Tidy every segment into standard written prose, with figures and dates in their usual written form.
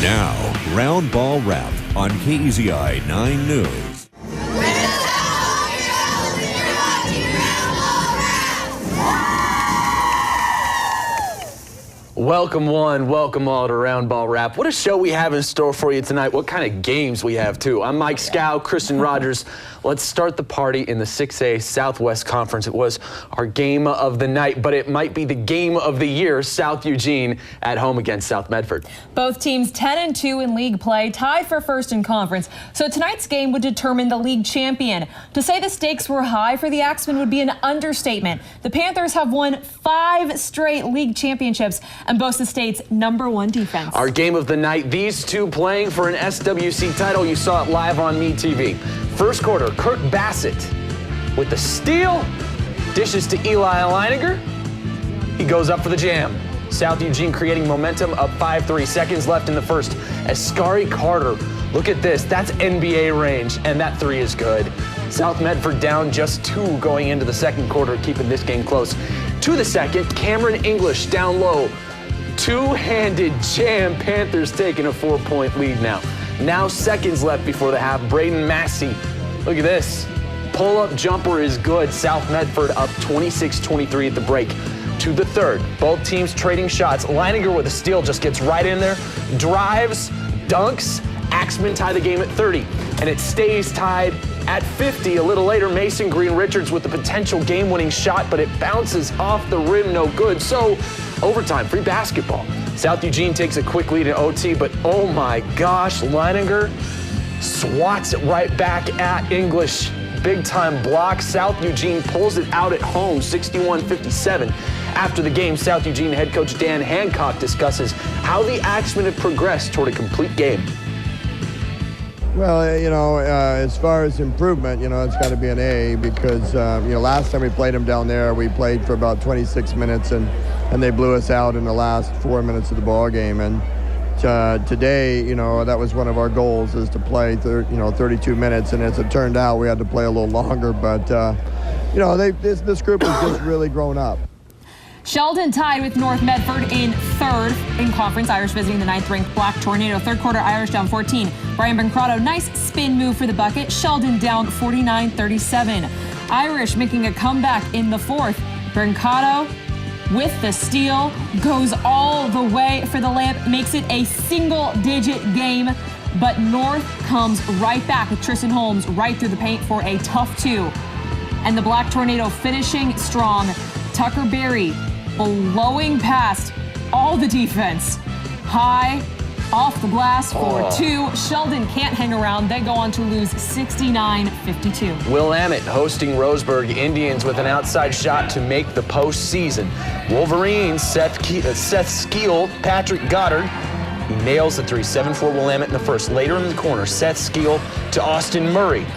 Now, Round Ball Wrap on KEZI 9 News. Welcome one, welcome all to Round Ball Wrap. What a show we have in store for you tonight. What kind of games we have too. I'm Mike Scow, Kristen Rogers. Let's start the party in the 6A Southwest Conference. It was our game of the night, but it might be the game of the year. South Eugene at home against South Medford. Both teams 10-2 in league play, tied for first in conference. So tonight's game would determine the league champion. To say the stakes were high for the AXEMEN would be an understatement. The Panthers have won 5 straight league championships and boast the state's #1 defense. Our game of the night, these two playing for an SWC title. You saw it live on MeTV. First quarter, Kirk Bassett with the steal, dishes to Eli Leininger. He goes up for the jam. South Eugene creating momentum, up 5-3 seconds left in the first. Askari Carter, look at this, that's NBA range, and that three is good. South Medford down just 2 going into the second quarter, keeping this game close. To the second, Cameron English down low. Two-handed jam, Panthers taking a 4-point lead now. Now seconds left before the half. Braden Massey, look at this. Pull-up jumper is good. South Medford up 26-23 at the break. To the third, both teams trading shots. Leininger with a steal just gets right in there. Drives, dunks. AXEMEN tie the game at 30, and it stays tied at 50. A little later, Mason Green Richards with the potential game-winning shot, but it bounces off the rim, no good. So overtime, free basketball. South Eugene takes a quick lead in OT, but oh my gosh, Leininger swats it right back at English. Big time block. South Eugene pulls it out at home, 61-57. After the game, South Eugene head coach Dan Hancock discusses how the AXEMEN have progressed toward a complete game. Well, as far as improvement, it's got to be an A because, last time we played them down there, we played for about 26 minutes and they blew us out in the last 4 minutes of the ball game. And today, that was one of our goals is to play, 32 minutes. And as it turned out, we had to play a little longer. But, this group has just really grown up. Sheldon tied with North Medford in third in conference. Irish visiting the 9th-ranked Black Tornado. Third quarter, Irish down 14. Brian Brancado, nice spin move for the bucket. Sheldon down 49-37. Irish making a comeback in the fourth. Brancado with the steal, goes all the way for the layup, makes it a single-digit game. But North comes right back with Tristan Holmes right through the paint for a tough 2. And the Black Tornado finishing strong. Tucker Berry blowing past all the defense. High, off the glass for 2. Sheldon can't hang around. They go on to lose 69-52. Willamette hosting Roseburg Indians with an outside shot to make the postseason. Wolverines, Seth Skeel, Patrick Goddard. He nails the 3, 7-4 Willamette in the first. Later in the corner, Seth Skeel to Austin Murray.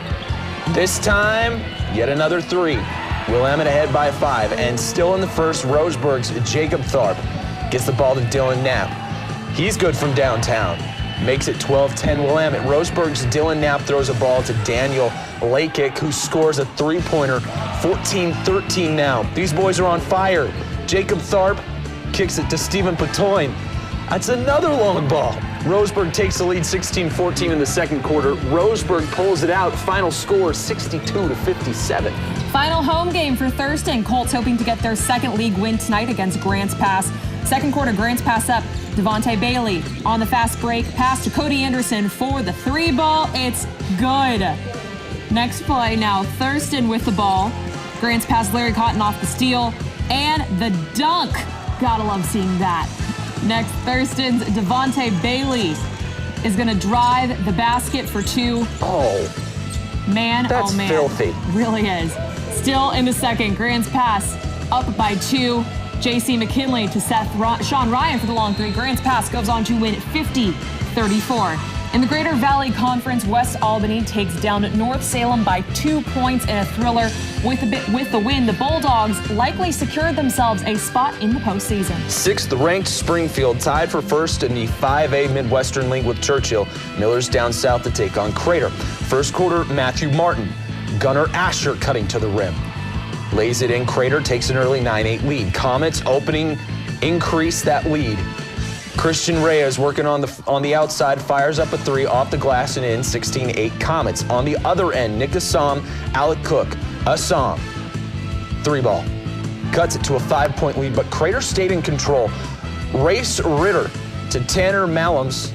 This time, yet another 3. Willamette ahead by 5, and still in the first, Roseburg's Jacob Tharp gets the ball to Dylan Knapp. He's good from downtown. Makes it 12-10 Willamette. Roseburg's Dylan Knapp throws a ball to Daniel Lakic, who scores a 3-pointer, 14-13 now. These boys are on fire. Jacob Tharp kicks it to Stephen Patoyne. That's another long ball. Roseburg takes the lead 16-14 in the second quarter. Roseburg pulls it out. Final score 62-57. Final home game for Thurston. Colts hoping to get their second league win tonight against Grants Pass. Second quarter, Grants Pass up. Devontae Bailey on the fast break. Pass to Cody Anderson for the 3-ball. It's good. Next play now, Thurston with the ball. Grants Pass, Larry Cotton off the steal. And the dunk. Gotta love seeing that. Next, Thurston's Devontae Bailey is going to drive the basket for 2. Oh, man, that's oh man. Filthy. Really is. Still in the second, Grants Pass up by 2. J.C. McKinley to Sean Ryan for the long 3. Grants Pass goes on to win 50-34. In the Greater Valley Conference, West Albany takes down North Salem by 2 points in a thriller. With the win, the Bulldogs likely secured themselves a spot in the postseason. 6th-ranked Springfield tied for first in the 5A Midwestern League with Churchill. Miller's down south to take on Crater. First quarter, Matthew Martin. Gunnar Asher cutting to the rim. Lays it in. Crater takes an early 9-8 lead. Comets opening increase that lead. Christian Reyes working on the outside, fires up a three off the glass and in, 16-8 Comets. On the other end, Nick Assam, Alec Cook, Assam, three ball. Cuts it to a 5-point lead, but Crater stayed in control. Race Ritter to Tanner Malums.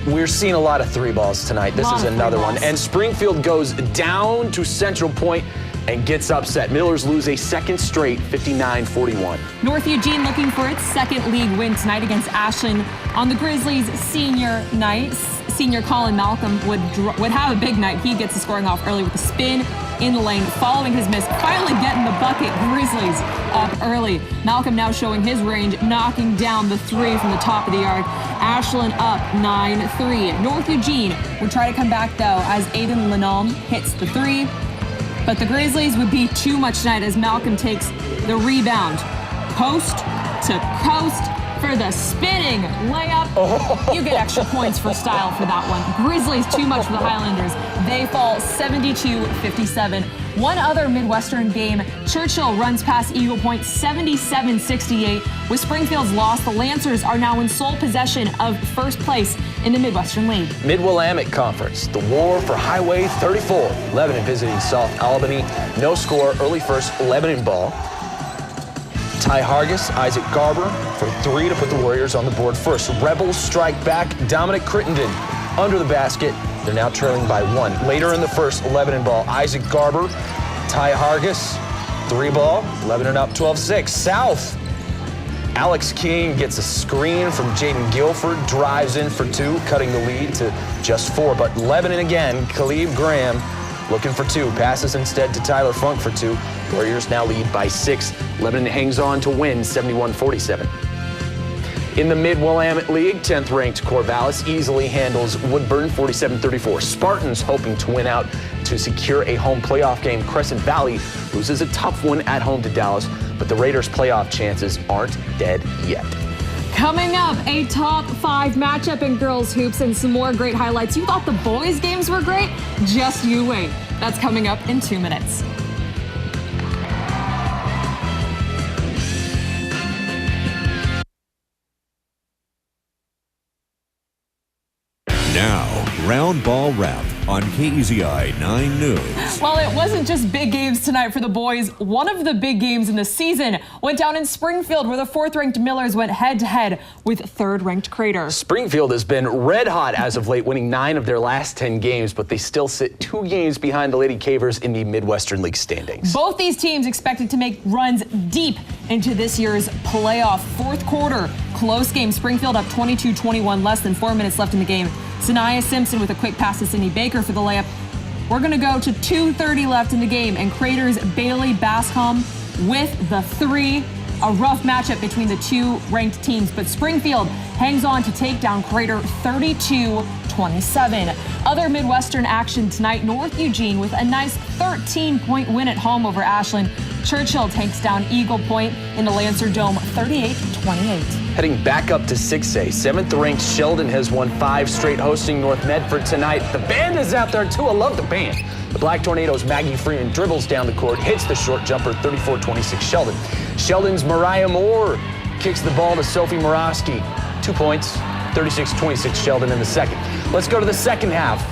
We're seeing a lot of three balls tonight. This is another one. And Springfield goes down to Central Point and gets upset. Millers lose a second straight, 59-41. North Eugene looking for its second league win tonight against Ashland. On the Grizzlies' senior night, senior Colin Malcolm would have a big night. He gets the scoring off early with a spin in the lane, following his miss, finally getting the bucket. Grizzlies up early. Malcolm now showing his range, knocking down the three from the top of the arc. Ashland up 9-3. North Eugene would try to come back, though, as Aiden Lenholm hits the three. But the Grizzlies would be too much tonight as Malcolm takes the rebound. Coast to coast for the spinning layup. You get extra points for style for that one. Grizzlies too much for the Highlanders. They fall 72-57. One other Midwestern game, Churchill runs past Eagle Point 77-68. With Springfield's loss, the Lancers are now in sole possession of first place in the Midwestern League. Mid-Willamette Conference, the war for Highway 34. Lebanon visiting South Albany. No score, early first, Lebanon ball. Ty Hargis, Isaac Garber for three to put the Warriors on the board first. Rebels strike back. Dominic Crittenden under the basket. They're now trailing by one. Later in the first, Lebanon ball. Isaac Garber, Ty Hargis, three ball. Lebanon up 12-6. South, Alex King gets a screen from Jaden Guilford, drives in for two, cutting the lead to just four. But Lebanon again, Khalib Graham looking for two. Passes instead to Tyler Funk for two. Warriors now lead by 6. Lebanon hangs on to win 71-47. In the Mid-Willamette League, 10th-ranked Corvallis easily handles Woodburn 47-34. Spartans hoping to win out to secure a home playoff game. Crescent Valley loses a tough one at home to Dallas, but the Raiders' playoff chances aren't dead yet. Coming up, a top 5 matchup in girls hoops and some more great highlights. You thought the boys' games were great? Just you wait. That's coming up in 2 minutes. Now, Round Ball Wrap on KEZI 9 News. Well, it wasn't just big games tonight for the boys. One of the big games in the season went down in Springfield, where the 4th-ranked Millers went head-to-head with 3rd-ranked Crater. Springfield has been red hot as of late, winning 9 of their last 10 games, but they still sit 2 games behind the Lady Cavers in the Midwestern League standings. Both these teams expected to make runs deep into this year's playoff. 4th quarter, close game. Springfield up 22-21, less than 4 minutes left in the game. Sanaya Simpson with a quick pass to Sydney Baker for the layup. We're going to go to 2:30 left in the game, and Crater's Bailey Bascom with the three. A rough matchup between the 2 ranked teams, but Springfield hangs on to take down Crater 32-27. Other Midwestern action tonight, North Eugene with a nice 13-point win at home over Ashland. Churchill takes down Eagle Point in the Lancer Dome 38-28. Heading back up to 6A, 7th-ranked Sheldon has won 5 straight, hosting North Medford tonight. The band is out there, too. I love the band. The Black Tornadoes' Maggie Freeman dribbles down the court, hits the short jumper, 34-26 Sheldon. Sheldon's Mariah Moore kicks the ball to Sophie Morosky. 2 points, 36-26 Sheldon in the second. Let's go to the second half.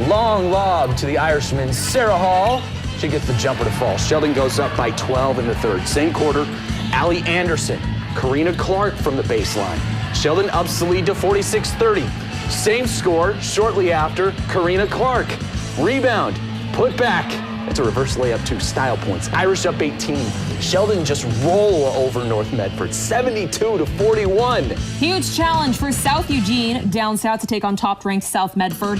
Long lob to the Irishman, Sarah Hall. She gets the jumper to fall. Sheldon goes up by 12 in the third. Same quarter, Allie Anderson, Karina Clark from the baseline. Sheldon ups the lead to 46-30. Same score shortly after, Karina Clark. Rebound, put back. It's a reverse layup, 2 style points. Irish up 18. Sheldon just roll over North Medford, 72-41. Huge challenge for South Eugene down south to take on top-ranked South Medford.